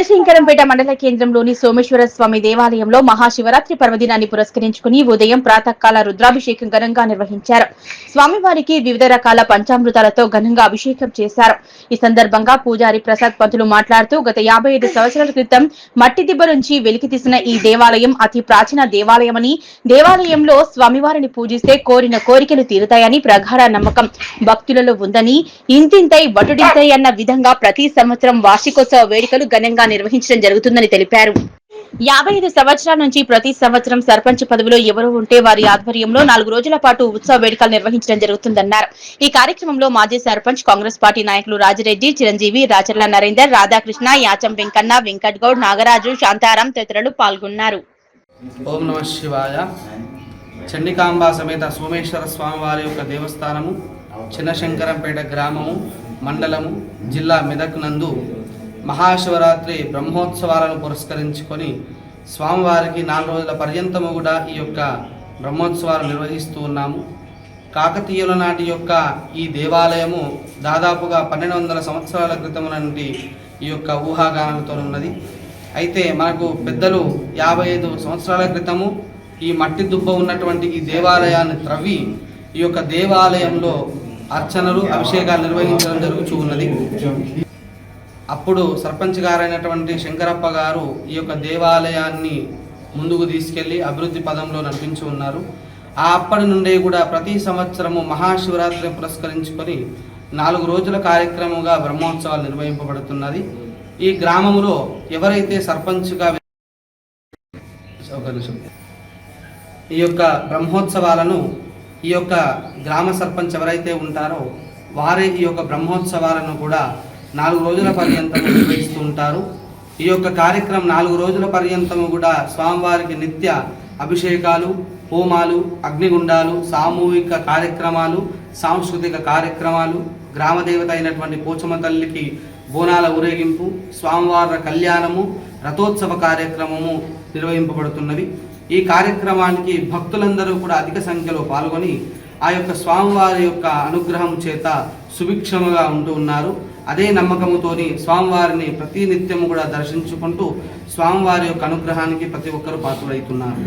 చినశంకరంపేట మండల కేంద్రంలోని సోమేశ్వర స్వామి దేవాలయంలో మహాశివరాత్రి పర్వదినాన్ని పురస్కరించుకుని ఉదయం ప్రాతకాల రుద్రాభిషేకం ఘనంగా నిర్వహించారు. స్వామివారికి వివిధ రకాల పంచామృతాలతో ఘనంగా అభిషేకం చేశారు. ఈ సందర్భంగా పూజారి ప్రసాద్ పంతులు మాట్లాడుతూ గత 55 సంవత్సరాల క్రితం మట్టి దిబ్బ నుంచి వెలికితీసిన ఈ దేవాలయం అతి ప్రాచీన దేవాలయమని, దేవాలయంలో స్వామివారిని పూజిస్తే కోరిన కోరికలు తీరుతాయని ప్రగాఢ నమ్మకం భక్తులలో ఉందని, ఇంతింతై వటుడింతై అన్న విధంగా ప్రతి సంవత్సరం వార్షికోత్సవ వేడుకలు ఘనంగా నిర్వహించడం జరుగుతుందని తెలిపారు. 55 సంవత్సరాల నుంచి ప్రతి సంవత్సరం సర్పంచ్ పదవిలో ఎవరు ఉంటే వారి ఆధ్వర్యంలో 4 రోజుల పాటు ఉత్సవ వేడుకలు నిర్వహించడం జరుగుతుందన్నారు. ఈ కార్యక్రమంలో మాజీ సర్పంచ్, కాంగ్రెస్ పార్టీ నాయకులు రాజిరెడ్డి, చిరంజీవి, రాచర్ల నరేందర్, రాధాకృష్ణ, యాచం వెంకన్న, వెంకట్ గౌడ్, నాగరాజు, శాంతారాం తదితరులు పాల్గొన్నారు. ఓం నమః శివాయ. చండికాంబ సమేత సోమేశ్వర స్వామివారి యొక్క దేవస్థానము చినశంకరంపేట గ్రామము, మండలము, జిల్లా మెదక్ నందు మహాశివరాత్రి బ్రహ్మోత్సవాలను పురస్కరించుకొని స్వామివారికి 4 రోజుల పర్యంతము కూడా ఈ యొక్క బ్రహ్మోత్సవాలు నిర్వహిస్తూ ఉన్నాము. కాకతీయుల నాటి యొక్క ఈ దేవాలయము దాదాపుగా 1200 సంవత్సరాల క్రితం నుండి ఈ యొక్క ఊహాగానాలతో ఉన్నది. అయితే మనకు పెద్దలు 55 సంవత్సరాల క్రితము ఈ మట్టి దుబ్బ ఉన్నటువంటి ఈ దేవాలయాన్ని త్రవ్వి ఈ యొక్క దేవాలయంలో అర్చనలు, అభిషేకాలు నిర్వహించడం జరుగుతూ ఉన్నది. అప్పుడు సర్పంచ్ గారైనటువంటి శంకరప్ప గారు ఈ యొక్క దేవాలయాన్ని ముందుకు తీసుకెళ్లి అభివృద్ధి పదంలో నడిపించి ఉన్నారు. అప్పటి నుండి కూడా ప్రతి సంవత్సరము మహాశివరాత్రి పురస్కరించుకొని 4 రోజుల కార్యక్రమంగా బ్రహ్మోత్సవాలు నిర్వహింపబడుతున్నది. ఈ గ్రామంలో ఎవరైతే సర్పంచ్గా ఈ యొక్క బ్రహ్మోత్సవాలను ఈ యొక్క గ్రామ సర్పంచ్ ఎవరైతే ఉంటారో వారే ఈ యొక్క బ్రహ్మోత్సవాలను కూడా 4 రోజుల పర్యంతము నిర్వహిస్తూ ఉంటారు. ఈ యొక్క కార్యక్రమం 4 రోజుల పర్యంతము కూడా స్వామివారికి నిత్య అభిషేకాలు, హోమాలు, అగ్నిగుండాలు, సామూహిక కార్యక్రమాలు, సాంస్కృతిక కార్యక్రమాలు, గ్రామదేవత అయినటువంటి పోచమ్మ తల్లికి బోనాల ఊరేగింపు, స్వామివారి కళ్యాణము, రథోత్సవ కార్యక్రమము నిర్వహింపబడుతున్నవి. ఈ కార్యక్రమానికి భక్తులందరూ కూడా అధిక సంఖ్యలో పాల్గొని ఆ యొక్క స్వామివారి యొక్క అనుగ్రహం చేత సుభిక్షముగా ఉంటూ ఉన్నారు. అదే నమ్మకముతోని స్వామివారిని ప్రతి నిత్యము కూడా దర్శించుకుంటూ స్వామివారి యొక్క అనుగ్రహానికి ప్రతి ఒక్కరూ పాత్రులవుతున్నారు.